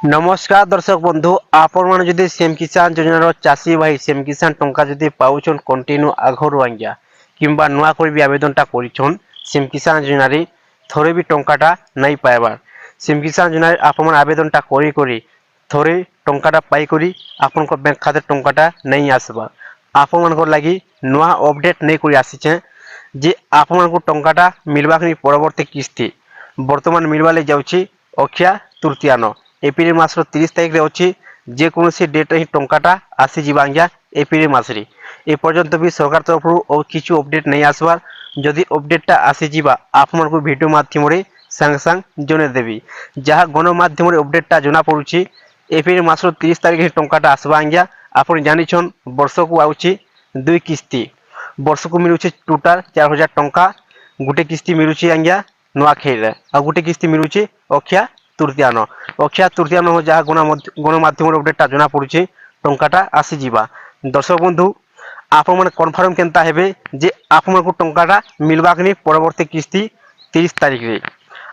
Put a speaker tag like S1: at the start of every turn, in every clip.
S1: नमस्कार दर्शक बंधु आपण मैंने जदि सीएम किसान योजनार चाषी भाई सीएम किसान टंका जदि पाउछन कंटिन्यू आघर आज्ञा किंबा नुआ कोई भी आवेदनटा करिछन सीएम किसान योजनार थोड़े भी टंकाटा नहीं पाइबार सीएम किसान योजनार आपण आवेदनटा करी करी थोड़े टंकाटा पाई करी आपण को बैंक खाते टंकाटा नहीं आसबा आपण मानकर लगी नुआ अपडेट नहीं करी आसीचे जे आपण को टंकाटा मिलबा परवर्ती किस्ती बर्तमान मिलवाले जाउची अक्षय तृतीयान एप्रिल मासर 30 तारिख अच्छी जेकोसी डेट ही टंकाटा आसीजा आज्ञा एप्रिल मसरे ए पर्यंत भी सरकार तरफ किसी अपडेट नहीं आसबार जदि अपडेटा आसीजा आपण को भिडियो मध्यम सांगे सांग जनईदेवी जहाँ गणमाध्यम अपडेटा जना पड़ी एप्रिल मासर 30 तारिख ही टंकाटा आसवा आज्ञा आप जानिछन वर्ष को आउची दुई किस्ती वर्ष को मिलूँ टोटाल 4000 टंका गोटे किस्ती मिलूँ आज्ञा नुआखाई आ गोटे किस्ती मिलूँ अक्षय तृतीयान जहाँ गणमाध्यम अपडेटा जना पड़ी टंकाटा आसीजा दर्शक बंधु आपण मैंने कन्फर्म केन्ता हेबे जे आपण को टंकाटा मिलवा परवर्ती किस्ती 30 तारिख रे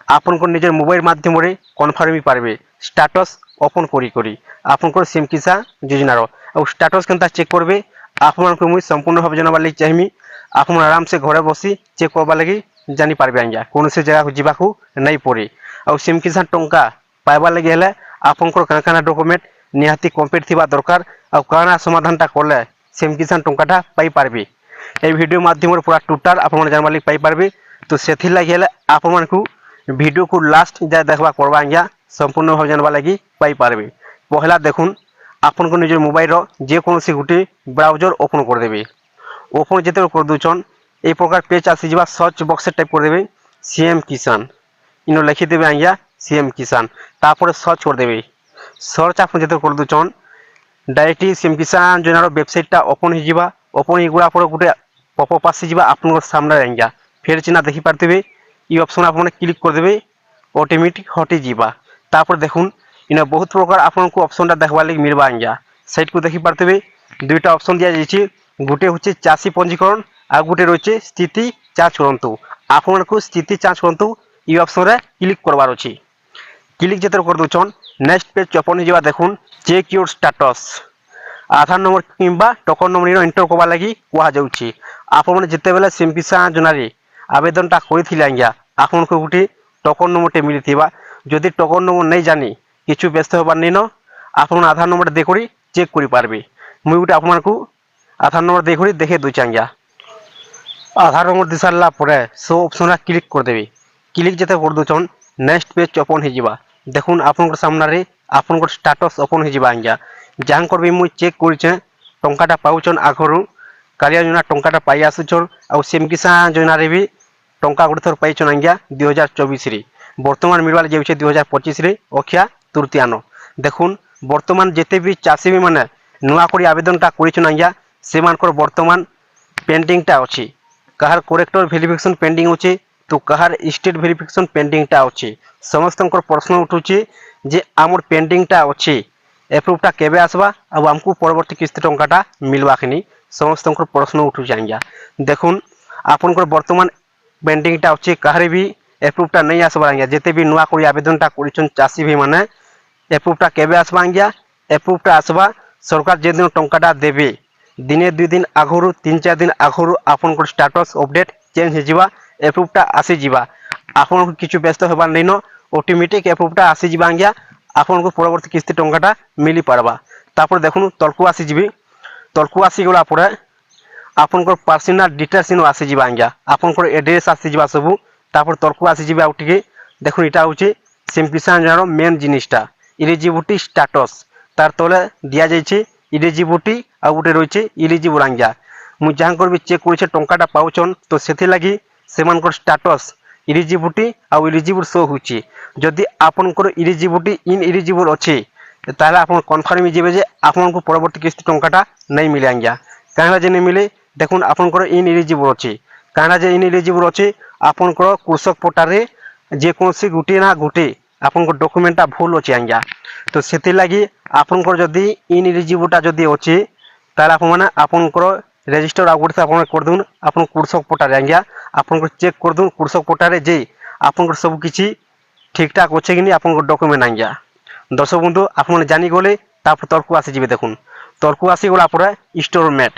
S1: आपण को निजर मोबाइल माध्यम कन्फर्म ही पारबे स्टेटस ओपन करी करी आपण को सीएम किसान योजनार और स्टेटस केन्ता चेक करबे आपण को मुई संपूर्ण भाव जनाबार लगी चाहिए आपण आराम से घरे बसी चेक करबा लगी जानी पारबे आज्ञा कौन से जगह को जीवाकू नहीं पड़े और सीएम किसान टंका पाइबार लगे हेले आपनकर काना डॉक्यूमेंट निहाती कंप्लीट थिबा दरकार और काना समाधानटा करले सीएम किसान टंकाटा पाई पारबे ए वीडियो माध्यम पूरा टोटाल आप जानबार लगी पाई पारबे तो सेथि लगे हेले आपण को वीडियो को लास्ट जाय देखबा करबा आज्ञा संपूर्ण भाव जानबार लगी पाई पारबे पहला देखुन आपन को निज मोबाइल जेकोसी गोटे ब्राउजर ओपन कर देबे ओपन जेते कर दुचन ए प्रकार पेज आसीजा सर्च बॉक्स टाइप कर देबे सीएम किसान इन लिखिदेवे आज्ञा सीएम किसान तापर सर्च कर देबे सर्च आप जो कर दून डायरेक्ट सीएम किसान योजनार वेबसाइटा ओपन हो ओपन होगा पर गोटे पपअप आसीजा आप सामने आज्ञा फेर चिन्ह देखिपारे ये ऑप्शन आप क्लिक करदे ऑटोमेटिक हटिजा तापर देखुन इन बहुत प्रकार आपको ऑप्शनटा देखबार लगे मिलवा आज्ञा साइड को देखिपारे दुईटा ऑप्शन दि जाइए गोटे हूँ चाषी पंजीकरण आ गोटे रही स्थिति जांच करूँ आपण को स्थिति जांच करूँ ये ऑप्शन रे क्लिक करवार अच्छी क्लिक जिते कर दून नेक्स्ट पेज ओपन हो देखुन check your status Aadhaar number किंबा टोकन नंबर एंटर करवा लगी कहुच्छी आपने जिते बेले सीएम किसान योजनार आवेदनटा करते आज्ञा आपन को गोटे टोकन नंबरटे मिलता जदि टोकन नंबर नहीं जानी किछु व्यस्त होबार नहीं न आप आधार नंबर देखकर चेक कर पारबे मुई गोटे आपको आधार नंबर देखकर देखे दूची आज्ञा आधार नंबर दी सारा सो ऑप्शन क्लिक करदेवी क्लिक जिते कर दून नेक्स्ट पेज ओपन हो देखुन आपण सामने आपण स्टेटस ओपन हो आज्ञा जहाँ कर भी मुई चेक कर टंकाटा पाउछन आगर कालिया योजना टंकाटा पाई आसुछन और सीएम किसान योजनार भी टंका गोटे थर पाइछन आज्ञा 2024 बर्तमान मिलवार जाऊे 2025 अक्षय तृतीयान देखुन बर्तमान जिते भी चाषी भी माने नुआ कर आवेदनटा करिछन आज्ञा से बर्तमान पेंडिंगटा अच्छी कहार करेक्टर भेरिफिकेशन पेंडिंग अच्छे तो कहार स्टेट भेरिफिकेशन पेंडिंगटा अच्छी समस्त प्रश्न उठुचे जे आमर पेंडिंगटा अच्छी एप्रुवटा केबे आसबा अब आमको परवर्ती किस्ती टंकाटा मिलवाखिनी समस्त प्रश्न उठुचे आज्ञा देखुन आपन बर्तमान पेंडिंगटा अच्छी कहार भी एप्रुवटा नहीं आसबा आज्ञा जिते भी नुआ कोई आवेदनटा करिछन चाषी भी माने एप्रुवटा केबे आसबा आज्ञा एप्रुवटा आसबा सरकार जे दिन टंकाटा देबे दिने 2 दिन आगुरु 3-4 दिन आगुरु आपन स्टेटस अपडेट चेंज हो एप्रुवटा आसीजा आपन किछु व्यस्त होबार नहीं न ऑटोमेटिक एप्रुवटा आसीजा आज्ञा आपन को परवर्ती किस्ती टंकाटा मिली पारबा तापर देखुन तलकू आसीजी तलकू आसीगला पर आपन पर्सनल डिटेल्स इन आसीजा आज्ञा आपन एड्रेस आसीजा सबू तापर तलकू आसीजी आउ टिके देखुन इटा होचे सीएम किसान योजनार मेन जिनिसटा इलिजिबिलिटी स्टेटस तार तले दिया जाइछे इलिजिबिलिटी आ गोटे रही इलिजिबल आज्ञा मुझे जहाँ कर भी चेक कर टंकाटा पाउछन तो से लगी से स्टेटस इलिजिबिलिटी आ इलिजिबल शो होची जदि आपनकर इलिजिबिलिटी इन इलिजिबल अच्छे ताहले आपन कन्फर्म हिजेबे जे आपन परवर्ती किस्ती टंकाटा नहीं मिले आज्ञा कहीं जे नहीं मिले देखुन आपनकर इन इलिजिबल अच्छे कहीं जे इन इलिजिबल अच्छे आपनकर कृषक पोर्टाल जेकोसी गोटे ना गोटे आपन डॉक्यूमेंटा भूल अच्छे आज्ञा तो से लगी आपनकर जदि इन इलिजिबलटा जदि अच्छे ताहले आपनकर रेजिस्टर आ गोटे आप कर दून आप कृषक पोर्टाल आज्ञा आपन चेक कर दून कृषक पोर्टाल जे आपन सब किसी ठीक ठाक अच्छे कि नहीं आप डॉक्यूमेंट आज्ञा দর্শক বন্ধু আপনার জানিগলে তারপর তলকু আসিଯିବେ দেখুন তলকু আসিগলা পরে ইনস্টলমেন্ট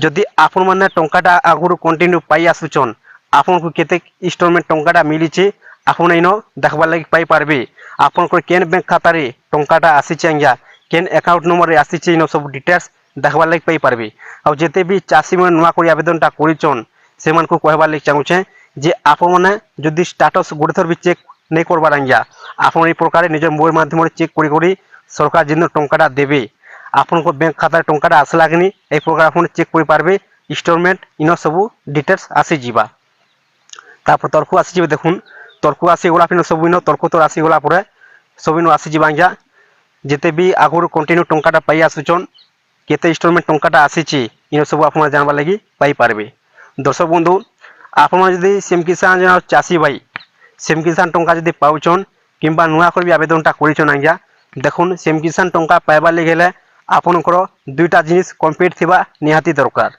S1: যদি আপন মানে টঙ্কাটা আগুরু কন্টিনিউ পাই আসুছন আপনার কেতে ইনস্টলমেন্ট টঙ্কাটা মিলিছে আপন ইনো দেখবার লাগি পাই পারবে আপনার কেন ব্যাংক খাতারে টঙ্কাটা আসিছে আজ্ঞা কেন অ্যাকাউন্ট নম্বরে আসিছে ইনো সব ডিটেলস দেখবার লাগি পাই পারবে আর যেতে বি চাষী মানে নূয়া করে আবেদনটা করিছন সেমানকু কহবার লাগি চাহুছে যে আপন মানে যদি স্ট্যাটাস গোটে থর বি চেক नहीं करबार आज्ञा आपन এই প্রকারে নিজের মোবাইল মাধ্যমে চেক করি করি সরকার যেন টঙ্কাটা দেবে আপনার ব্যাংক খাতায় টঙ্কাটা আসলা কি নি এই প্রকার আপনি চেক করে পারবে ইনস্টলমেন্ট ইনো সবু ডিটেলস আসি যা তারপর তর্ক আসিଯିବେ দেখুন তর্ক আসিগলা আপনি সবু ইনো তর্ক তো আসিগলা পরে সবু ইনো আসিଯିବା আজ্ঞা যেতে বি আগর কন্টিনিউ টঙ্কাটা পাই আসুছন কেতে ইনস্টলমেন্ট টঙ্কাটা আসিছি ইনো সবু আপনারা জানবার লাগি পাই পারবে দর্শক বন্ধু আপনারা যদি সিএম কিষাণ যোজনার চাষী ভাই সিএম কিষাণ টঙ্কা যদি পাউছন কিংবা নূয়া করে আবেদনটা করিছন আজ্ঞা দেখুন সিএম কিষাণ টঙ্কা পাইবার লাগি গেলে আপনার দুইটা জিনিস কমপ্লিট থিবা নিহাতি দরকার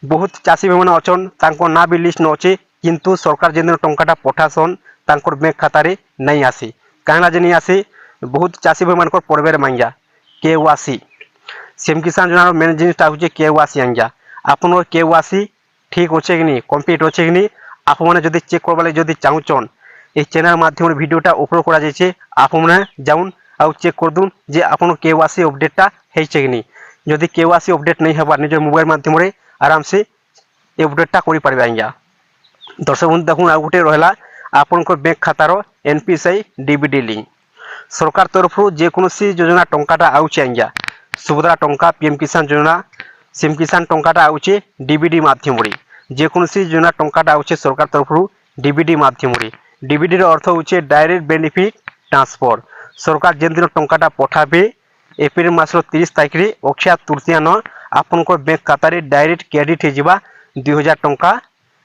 S1: বহুত চাষী ভাই মানে অছন তাঙ্কর না বি লিস্ট ন অছে কিন্তু সরকার যেদিন টঙ্কাটা পঠাসন তাঙ্কর ব্যাংক খাতারে নাই আসি কাহিনা যে নিয়ে আসি বহুত চাষী ভাই মানকর পড়বের মাঙ্গা KYC সিএম কিষাণ যোজনার মেন জিনিসটা হচ্ছে KYC আজ্ঞা আপনার KYC ঠিক আছে কি নি কমপ্লিট আছে কি নি আপনারা যদি চেক করবার লাগি যদি চাহুছন এই চ্যানেল মাধ্যমে ভিডিওটা আপলোড করা যাইছে আপনারা যাউন আর চেক করদুন যে আপনার KYC আপডেটটা হয়েছে কি নি যদি KYC আপডেট नहीं হবার নিজের মোবাইল মাধ্যমে আরামসে এই আপডেটটা করে পারবে আজ্ঞা দর্শক বন্ধু দেখুন আর গোটে রহলা আপনার ব্যাংক খাতার NPSI DVD লিঙ্ক সরকার তরফ যেকোনসি যোজনা টঙ্কাটা আউছে আজ্ঞা সুভদ্রা টঙ্কা PM কিষাণ যোজনা সিএম কিষাণ টঙ্কাটা আউছে DVD মাধ্যমে যেকোনসি যোজনা টঙ্কাটা আউছে সরকার তরফ DVD মাধ্যমে DBDর অর্থ হচ্ছে ডাইরেক্ট বেনিফিট ট্রান্সফার সরকার যেদিন টঙ্কাটা পঠাবে এপ্রিল মাসর 30 তারিখে অক্ষয় তৃতীয়া ন আপনার ব্যাংক খাতারে ডাইরেক্ট ক্রেডিট হয়ে যা 2000 টঙ্কা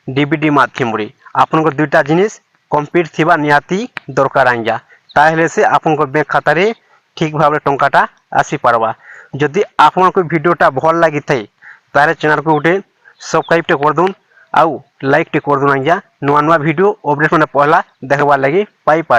S1: DVD মাধ্যমে আপনার দুইটা জিনিস কমপ্লিট থিবা নিহাতি দরকার আজ্ঞা তাহলে সে আপনার ব্যাংক খাতারে ঠিক ভাবে টঙ্কাটা আসি পারবা যদি আপনার ভিডিওটা ভাল লাগি থাকে তাহলে চ্যানেল को गोटे सब्सक्राइब टे कर दून आउ लाइक टे कर दून आज्ञा नुआ नुआ वीडियो अपडेट मैंने पहला देखबार लगी पाई पारबे।